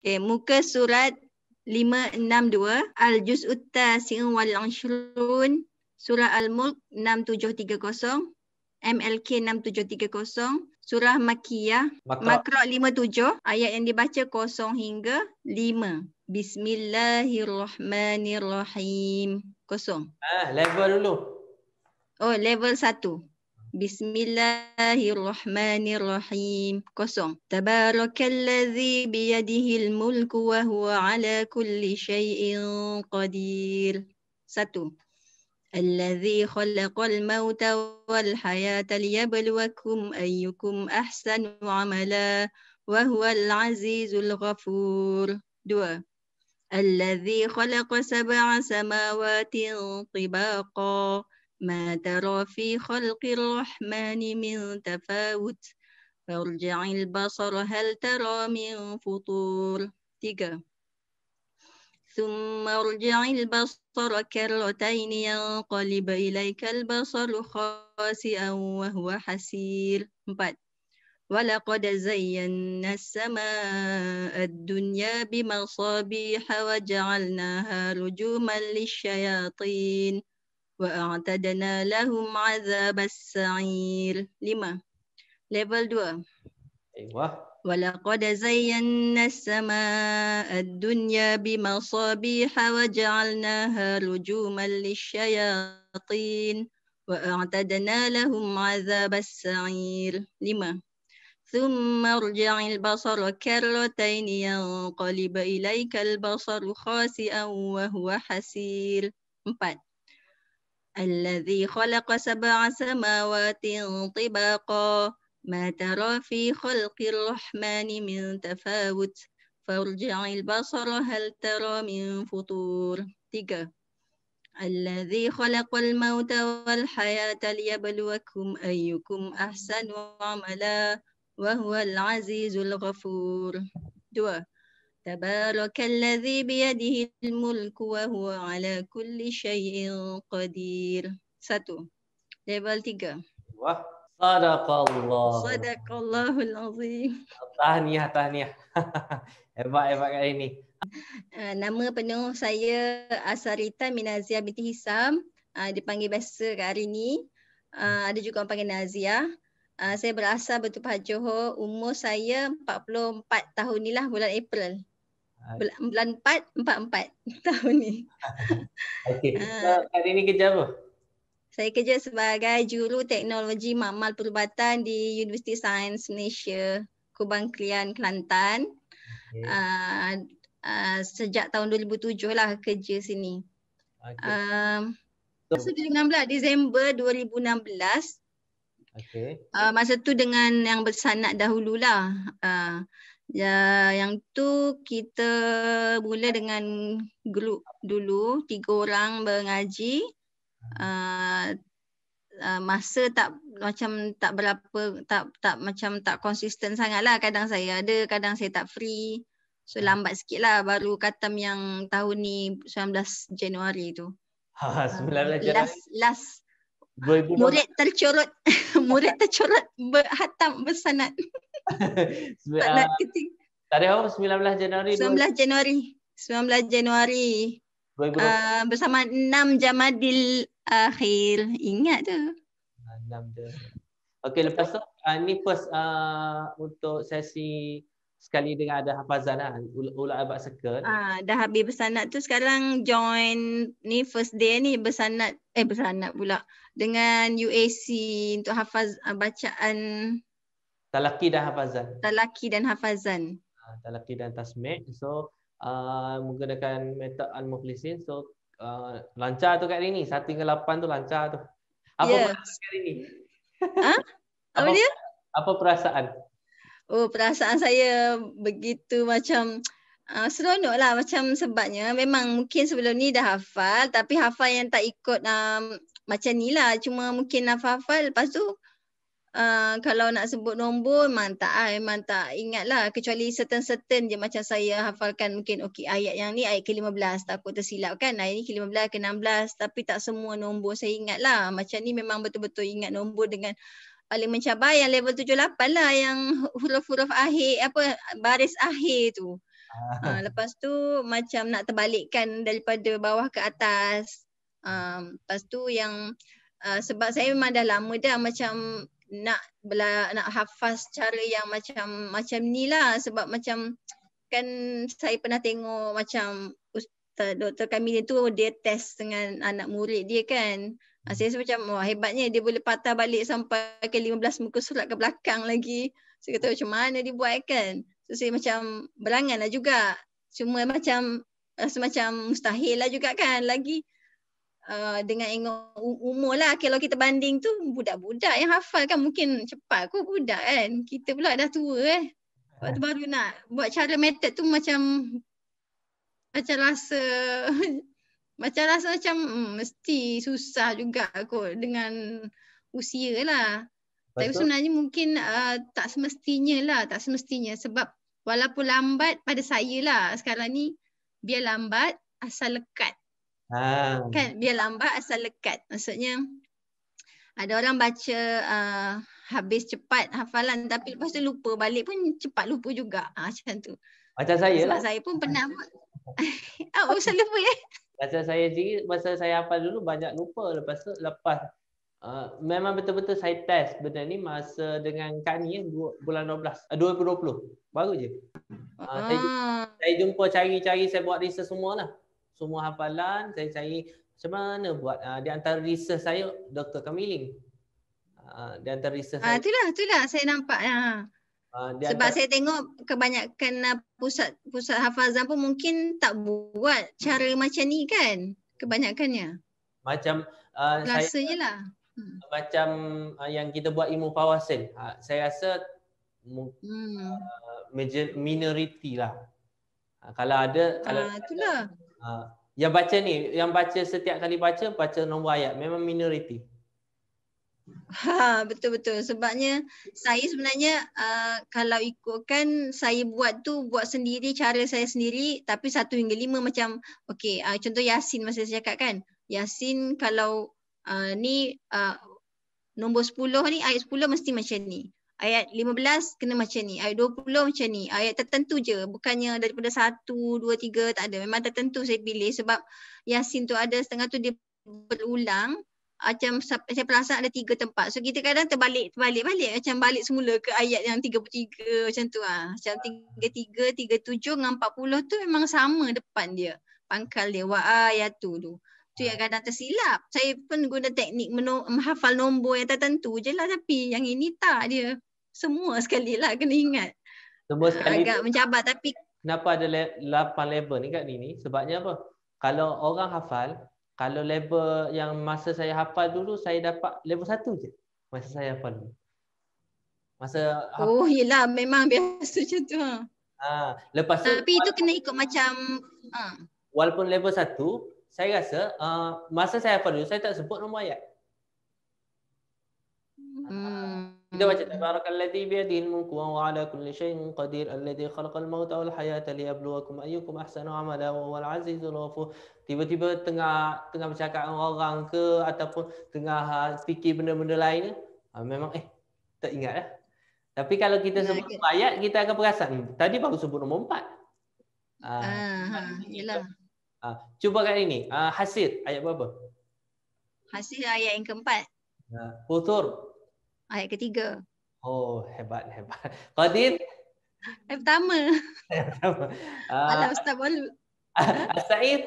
Okay, muka surat 562 Al-Juz'ut Tasi' wal 20 Surah Al-Mulk 6730 MLK 6730 Surah Makkiyah Makra 57 ayat yang dibaca 0 hingga 5. Bismillahirrahmanirrahim. 0. Level dulu. Oh, level 1. Bismillahirrahmanirrahim. 0. Tabarakalladzi biyadihil mulku wa huwa ala kulli syai'in qadir. 1. Alladzi khalaqal mauta wal hayata liyabluwakum ayyukum ahsanu amala wa huwal azizul ghafur. 2. Alladzi khalaqa sab'a samawatin tibaqa ma tara fi khalqir rahmani min tafawut farji'il basara hal tara min futur. 3. ثم ارجع البصر كرتين ينقلب إليك البصر خاسئا وهو حسير. 4. ولقد زينا السماء الدنيا بمصابيح وجعلناها رجوما للشياطين وأعتدنا لهم عذاب السعير. 5. Level 2. ولقد زينا السماء الدنيا بمصابيح وجعلناها رجوما للشياطين وأعتدنا لهم عذاب السعير. 5. ثم ارجع البصر كرتين ينقلب إليك البصر خاسئا وهو حسير. 4. الذي خلق 7 سماوات طباقا ما ترى في خلق الرحمن من تفاوت فارجع البصر هل ترى من فطور. 3. الذي خلق الموت والحياة ليبلوكم أيكم أحسن عملا وهو العزيز الغفور. 2. تبارك الذي بيده الملك وهو على كل شيء قدير. 1. Level 3. Wah. Sadaqallah. Sadaqallahul azim. Tahniah. Hebat kali ini. Nama penuh saya Asarita Minazia binti Hisam. Dipanggil biasa kat hari ni. Ada juga orang panggil Nazia. Saya berasal Bertuah Johor. Umur saya 44 tahun ni lah, bulan April. Bulan 4, 44 tahun ni. Okey. Hari ni kerja apa? Saya kerja sebagai juru teknologi makmal perubatan di Universiti Sains Malaysia, Kubang Krian, Kelantan. Okay. Sejak tahun 2007 lah kerja sini. Okay. 2016, Disember 2016. Okay. Masa tu dengan yang bersanad dahululah. Yang tu kita mula dengan grup dulu, 3 orang mengaji. Masa tak konsisten sangatlah. Kadang saya ada, kadang saya tak free. So lambat sikit lah baru khatam yang tahun ni 19 Januari tu. 19 Januari. Last murid tercorot berhatam bersanad. Sanad keting. Tarikh apa? 19 Januari. 19 Januari. Bersama 6 Jamadil Akhir. Ingat tu. 6 je. Okey, lepas tu ni first untuk sesi sekali dengan ada hafazan lah. Ulat abad second. Dah habis bersanad tu, sekarang join ni first day ni bersanad pula dengan UAC untuk hafaz bacaan talaki dan hafazan. Talaki dan tasmi'. So menggunakan metod al-muflisin. So lancar tu kat hari ni. 1 hingga 8 tu lancar tu. Apa perasaan kat hari ni? Apa dia? Apa perasaan? Oh, perasaan saya begitu macam seronok lah, macam sebabnya memang mungkin sebelum ni dah hafal, tapi hafal yang tak ikut macam ni lah. Cuma mungkin hafal, lepas tu kalau nak sebut nombor memang tak ingat lah. Kecuali certain je macam saya hafalkan mungkin okey ayat yang ni ayat ke-15, takut tersilap kan. Ayat ni ke-15, ke-16, tapi tak semua nombor saya ingat lah. Macam ni memang betul-betul ingat nombor dengan paling mencabar yang level 7-8 lah, yang huruf-huruf akhir, baris akhir tu. Lepas tu macam nak terbalikkan daripada bawah ke atas. Lepas tu yang sebab saya memang dah lama dah macam nak hafaz cara yang macam ni lah, sebab macam kan saya pernah tengok macam Ustaz Dr. Kamil tu dia test dengan anak murid dia kan. Saya rasa macam wah hebatnya dia boleh patah balik sampai ke 15 muka surat ke belakang lagi. Saya kata macam mana dia buat kan. So saya macam berangan lah juga. Cuma macam rasa macam mustahil lah juga kan. Lagi dengan umur lah, kalau kita banding tu budak-budak yang hafal kan mungkin cepat kot budak kan. Kita pula dah tua Lepas tu baru nak buat cara method tu macam rasa macam mesti susah juga kot dengan usia lah. Tapi sebenarnya mungkin tak semestinya sebab walaupun lambat pada saya lah sekarang ni, biar lambat asal lekat. Kan biar lambat asal lekat. Maksudnya ada orang baca habis cepat hafalan tapi lepas tu lupa balik pun cepat lupa juga. Macam tu. Macam saya sebab lah. Saya pun pernah buat. Usah lupa ya. Macam saya sendiri masa saya hafal dulu banyak lupa. Lepas tu memang betul-betul saya test benda ni masa dengan Kak Ni bulan 12 2020 baru je. Saya jumpa cari-cari, saya buat research semualah. Semua hafalan saya cari macam mana buat. Di antara research saya Dr. Kamiling. Di antara research saya. Itulah saya nampak. Sebab saya tengok kebanyakan pusat hafazan pun mungkin tak buat cara macam ni kan. Kebanyakannya. Macam rasanya lah. Macam yang kita buat ilmu fawasil. Saya rasa minoriti lah. Kalau ada itulah. Yang baca setiap kali baca nombor ayat memang minoriti. Betul-betul. Sebabnya saya sebenarnya kalau ikutkan saya buat sendiri cara saya sendiri, tapi 1 hingga 5 macam okey, contoh Yasin masa saya cakap kan. Yasin kalau nombor 10 ni, ayat 10 mesti macam ni. Ayat 15 kena macam ni. Ayat 20 macam ni. Ayat tertentu je. Bukannya daripada 1, 2, 3 tak ada. Memang tertentu saya pilih sebab Yasin tu ada setengah tu dia berulang. Macam saya perasan ada 3 tempat. So kita kadang terbalik macam balik semula ke ayat yang 33 macam tu Macam 33, 37 dengan 40 tu memang sama depan dia. Pangkal dia wa ayatu tu. Tu yang kadang tersilap. Saya pun guna teknik menghafal nombor yang tertentu je lah, tapi yang ini tak dia. Semua sekali lah kena ingat. Semua sekali agak mencabar tapi kenapa ada 8 level ni kat ni? Sebabnya apa? Kalau orang hafal, kalau level yang masa saya hafal dulu, saya dapat level 1 je. Masa saya hafal dulu. Yelah memang biasa macam tu. Lepas tu, tapi itu kena ikut macam walaupun level 1, saya rasa masa saya hafal dulu, saya tak sebut nombor ayat. Kita baca tabarakalladzi biyadihil mulku wa huwa ala kulli syai'in qadir alladzi khalaqal mauta wal hayata liyabluwakum ayyukum ahsanu amala wa huwal azizul ghafur. Tiba-tiba tengah bercakap dengan orang ke ataupun tengah fikir benda-benda lain, memang tak ingat dah. Tapi kalau kita sebut ayat, kita akan perasan tadi baru sebut nombor 4. Yalah. Cuba kat ini, Hasir ayat berapa? Hasir ayat yang keempat. Futur ayat ketiga. Oh, hebat. Qadir? Ayat pertama. Alah Ustaz baru. As-Sa'id?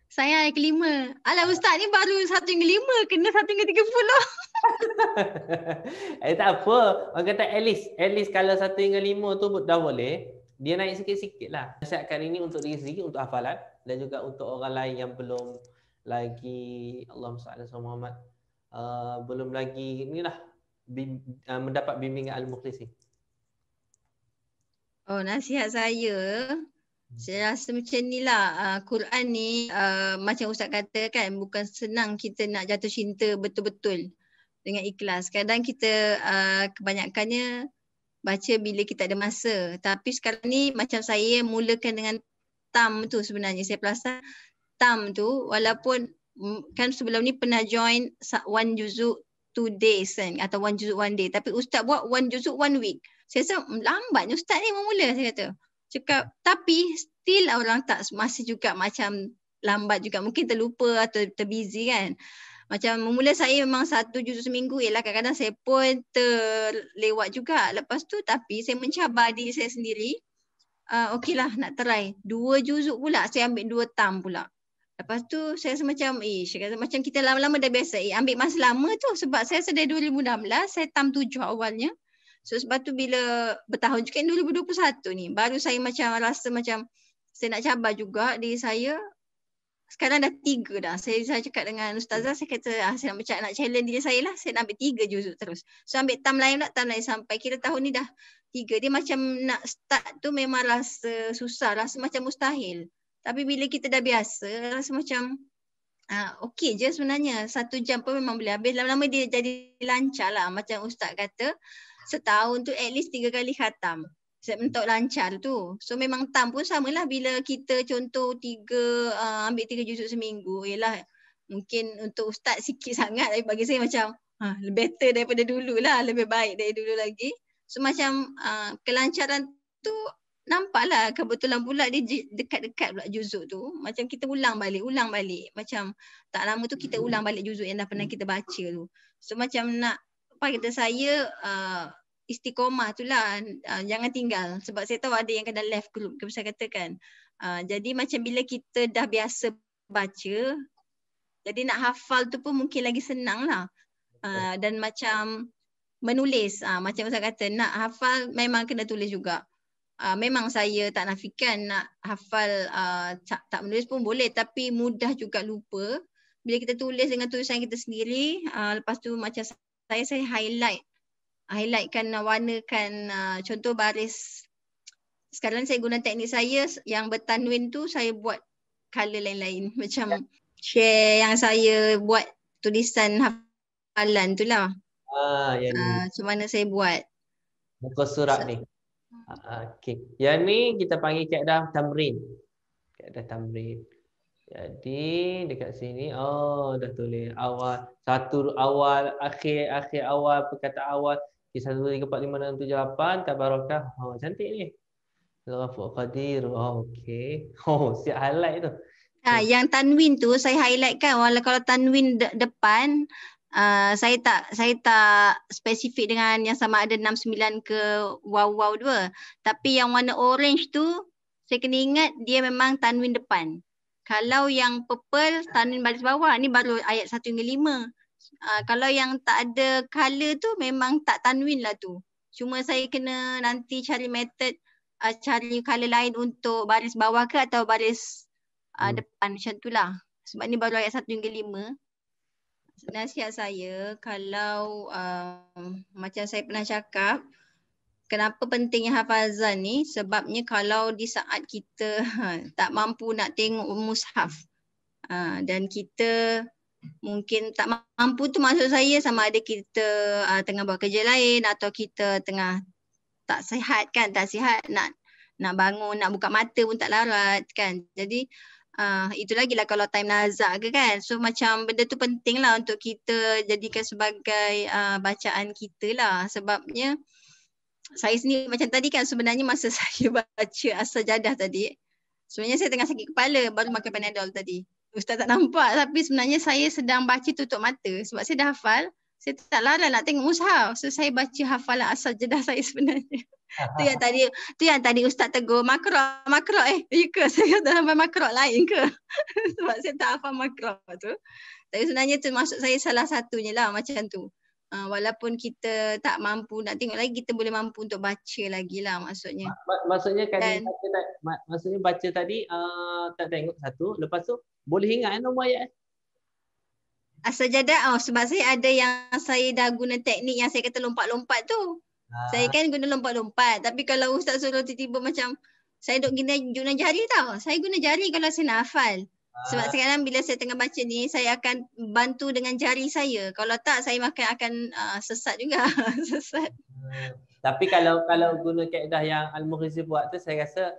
Saya ayat kelima. Alah Ustaz ni baru 1 hingga 5, kena 1 hingga 30. Tak apa. Orang kata at least kalau 1 hingga 5 tu dah boleh, dia naik sikit-sikit lah. Nasihatkan ini untuk diri sendiri, untuk hafalan dan juga untuk orang lain yang belum lagi Allahumma salli ala Muhammad, belum lagi inilah mendapat bimbingan al-mukhlisin. Nasihat saya rasa macam ni lah. Quran ni macam Ustaz kata kan, bukan senang kita nak jatuh cinta betul-betul dengan ikhlas. Kadang kita kebanyakannya baca bila kita ada masa. Tapi sekarang ni macam saya mulakan dengan tam tu sebenarnya. Saya perasan tam tu walaupun kan sebelum ni pernah join 1 juzuk 2 days kan, atau 1 juzuk 1 day. Tapi Ustaz buat 1 juzuk 1 week. Saya rasa lambatnya Ustaz ni memula, saya kata. Cakap, tapi still orang tak masih juga macam lambat juga. Mungkin terlupa atau terbusy kan. Macam mula saya memang 1 juzuk seminggu. Yelah kadang-kadang saya pun terlewat juga. Lepas tu tapi saya mencabar diri saya sendiri. Okey lah nak try. 2 juzuk pula. Saya ambil 2 tam pula. Lepas tu saya rasa macam saya rasa macam kita lama-lama dah biasa. Ambil masa lama tu sebab saya rasa dari 2016 saya tam 7 awalnya. So sebab tu bila bertahun juga 2021 ni baru saya macam rasa macam saya nak cabar juga diri saya. Sekarang dah 3 dah. Saya cakap dengan ustazah, saya kata saya nak challenge diri saya lah. Saya nak ambil 3 juzuk terus. So ambil tam lain pula, tam lain sampai kira tahun ni dah 3. Dia macam nak start tu memang rasa susah, rasa macam mustahil. Tapi bila kita dah biasa, rasa macam okey je sebenarnya. 1 jam pun memang boleh habis. Lama-lama dia jadi lancar lah. Macam ustaz kata, setahun tu at least 3 kali khatam. Untuk lancar tu. So memang tam pun samalah bila kita contoh ambil 3 juzuk seminggu. Yelah mungkin untuk ustaz sikit sangat tapi bagi saya macam better daripada dulu lah. Lebih baik dari dulu lagi. So macam kelancaran tu nampaklah kebetulan pula dia dekat-dekat pula juzuk tu. Macam kita ulang balik. Macam tak lama tu kita ulang balik juzuk yang dah pernah kita baca tu. So macam nak apa kata saya istiqomah tu lah, jangan tinggal sebab saya tahu ada yang kena left group saya katakan. Jadi macam bila kita dah biasa baca, jadi nak hafal tu pun mungkin lagi senang lah. Dan macam menulis, macam saya kata nak hafal memang kena tulis juga. Memang saya tak nafikan nak hafal tak menulis pun boleh tapi mudah juga lupa. Bila kita tulis dengan tulisan kita sendiri, lepas tu macam saya highlightkan, warnakan contoh baris. Sekarang saya guna teknik saya yang bertanwin tu saya buat color lain-lain. Macam share yang saya buat tulisan hafalan tu lah. Macam mana saya buat. Muka surat ni. Okey. Yang ni kita panggil kaedah tamrin. Kaedah tamrin. Jadi dekat sini dah tulis awal, akhir awal, perkataan awal. 1, 2, 3, 4, 5, 6, 7, 8 tabarakah. Cantik ni. Al-Ghafur Qadir. Okey. Siap highlight tu. Yang tanwin tu saya highlightkan. Walau kalau tanwin depan saya tak spesifik dengan yang sama ada 6, 9 ke waw 2. Tapi yang warna orange tu saya kena ingat dia memang tanwin depan. Kalau yang purple tanwin baris bawah, ni baru ayat 1 hingga 5. Kalau yang tak ada color tu memang tak tanwin lah tu. Cuma saya kena nanti cari method, cari color lain untuk baris bawah ke atau baris depan macam tu lah. Sebab ni baru ayat 1 hingga 5. Nasihat saya kalau macam saya pernah cakap, kenapa pentingnya hafazan ni? Sebabnya kalau di saat kita tak mampu nak tengok mushaf dan kita mungkin tak mampu tu maksud saya sama ada kita tengah buat kerja lain atau kita tengah tak sihat kan, tak sihat nak bangun, nak buka mata pun tak larat kan. Jadi itu lagi lah kalau time nazak ke kan. So macam benda tu penting lah untuk kita jadikan sebagai bacaan kita lah. Sebabnya saya sendiri macam tadi kan sebenarnya masa saya baca As-Sajadah tadi, sebenarnya saya tengah sakit kepala baru makan Panadol tadi. Ustaz tak nampak tapi sebenarnya saya sedang baca tutup mata sebab saya dah hafal. Saya tak larang nak tengok mushaf. So saya baca hafalan As-Sajadah saya sebenarnya. Tu yang tadi Ustaz tegur makro' ya ke? Saya dah sampai makro' lain ke? Sebab saya tak hafal makro' tu. Tapi sebenarnya tu maksud saya salah satunya lah macam tu. Walaupun kita tak mampu nak tengok lagi, kita boleh mampu untuk baca lagi lah maksudnya. Maksudnya kan maksudnya baca tadi tak tengok satu, lepas tu boleh ingat nombor ayat. As-Sajadah sebab saya ada yang saya dah guna teknik yang saya kata lompat-lompat tu. Saya kan guna lompat-lompat. Tapi kalau Ustaz suruh tiba-tiba macam saya duk guna jari tau. Saya guna jari kalau saya nak hafal. Sebab sekarang bila saya tengah baca ni, saya akan bantu dengan jari saya. Kalau tak, saya akan sesat juga. Sesat. Tapi kalau guna kaedah yang Al-Mughrizi buat tu, saya rasa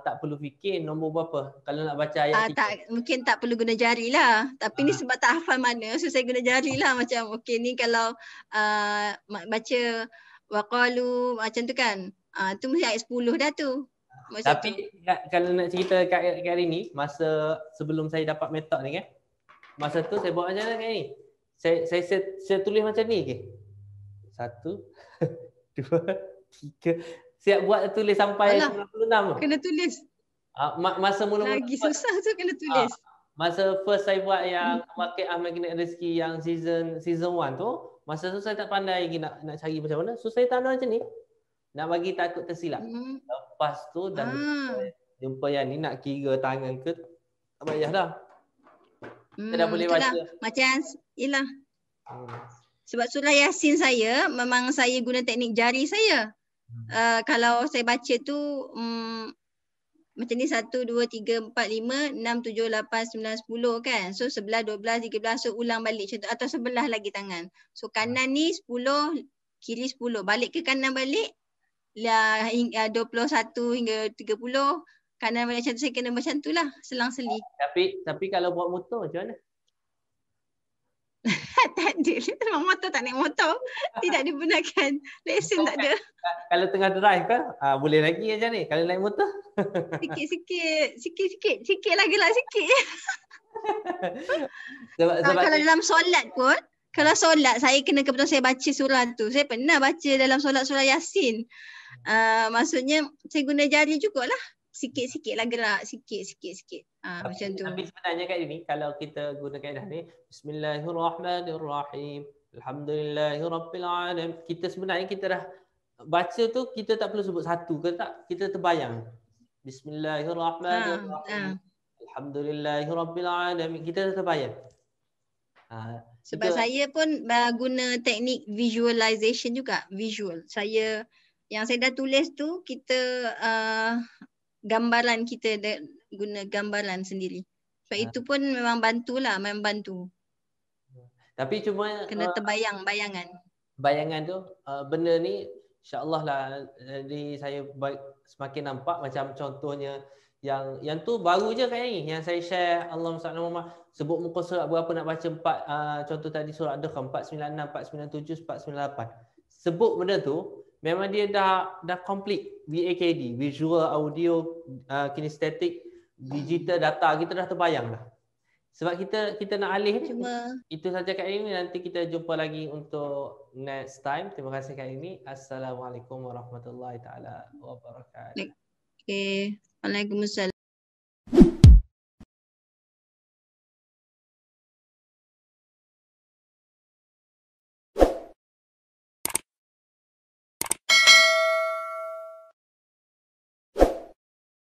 tak perlu fikir nombor berapa. Kalau nak baca ayat mungkin tak perlu guna jari lah. Tapi ni sebab tak hafal mana, so saya guna jari lah. Macam okey ni kalau baca waqalu macam tu kan. Tu mesti ayat 10 dah tu. Macam tu. Tapi kalau nak cerita kat hari ni, masa sebelum saya dapat metode ni kan, masa tu saya buat macam mana kat ni? Saya tulis macam ni ke? 1 2 3. Siap buat tulis sampai 96 tu. Kena tulis. Masa mula-mula Lagi susah tu kena tulis. Masa first saya buat yang Wakil Ahmad Magnet Rezeki yang season 1 tu, masa tu saya tak pandai lagi nak cari macam mana. So saya tanda macam ni. Nak bagi takut tersilap. Lepas tu dah jumpa yang ni nak kira tangan ke, tak payah dah. Kita dah boleh baca. Macam yelah. Sebab surah Yasin saya memang saya guna teknik jari saya. Kalau saya baca tu macam ni 1, 2, 3, 4, 5, 6, 7, 8, 9, 10 kan. So 11, 12, 13. So ulang balik macam tu. Atau sebelah lagi tangan. So kanan ni 10, kiri 10. Balik ke kanan balik. 21 hingga 30. Kanan balik macam tu. Saya kena macam tu lah. Selang-seli. Tapi kalau buat motor macam mana? Tak ada. Memang motor tak naik motor. Tidak digunakan. Lesen tak ada. Kalau tengah drive kan, boleh lagi macam ni. Kalau naik motor. Sikit lah gelak sikit. sebab kalau dalam solat pun, kalau solat saya kena kebetulan saya baca surah tu. Saya pernah baca dalam solat surah Yasin. Maksudnya saya guna jari jugalah. Sikit-sikit lah gerak. Sikit. Macam tu. Tapi sebenarnya kat ini, kalau kita guna kaedah ni, Bismillahirrahmanirrahim. Alhamdulillahirrabbilalamin. Kita sebenarnya kita dah baca tu, kita tak perlu sebut satu ke tak. Kita terbayang. Bismillahirrahmanirrahim. Alhamdulillahirrabbilalamin. Kita dah terbayang. Sebab saya pun guna teknik visualization juga. Visual. Yang saya dah tulis tu, kita gambaran kita guna gambaran sendiri. Sebab itu pun memang bantulah, memang bantu. Tapi cuma kena terbayang bayangan. Bayangan tu benda ni insya-Allah lah, jadi saya semakin nampak macam contohnya yang tu baru je kayak ni yang saya share. Allahumma salli Muhammad, sebut muka surat berapa nak baca 4 contoh tadi surat Ad-Dukhan 496, 497, 498. Sebut benda tu memang dia dah complete. VAKD, visual, audio, kinesthetic, digital, data kita dah terbayang dah. Sebab kita nak alih ni. Itu saja Kak Imi. Nanti kita jumpa lagi untuk next time. Terima kasih Kak Imi. Assalamualaikum warahmatullahi taala wabarakatuh. Okay. Waalaikumsalam.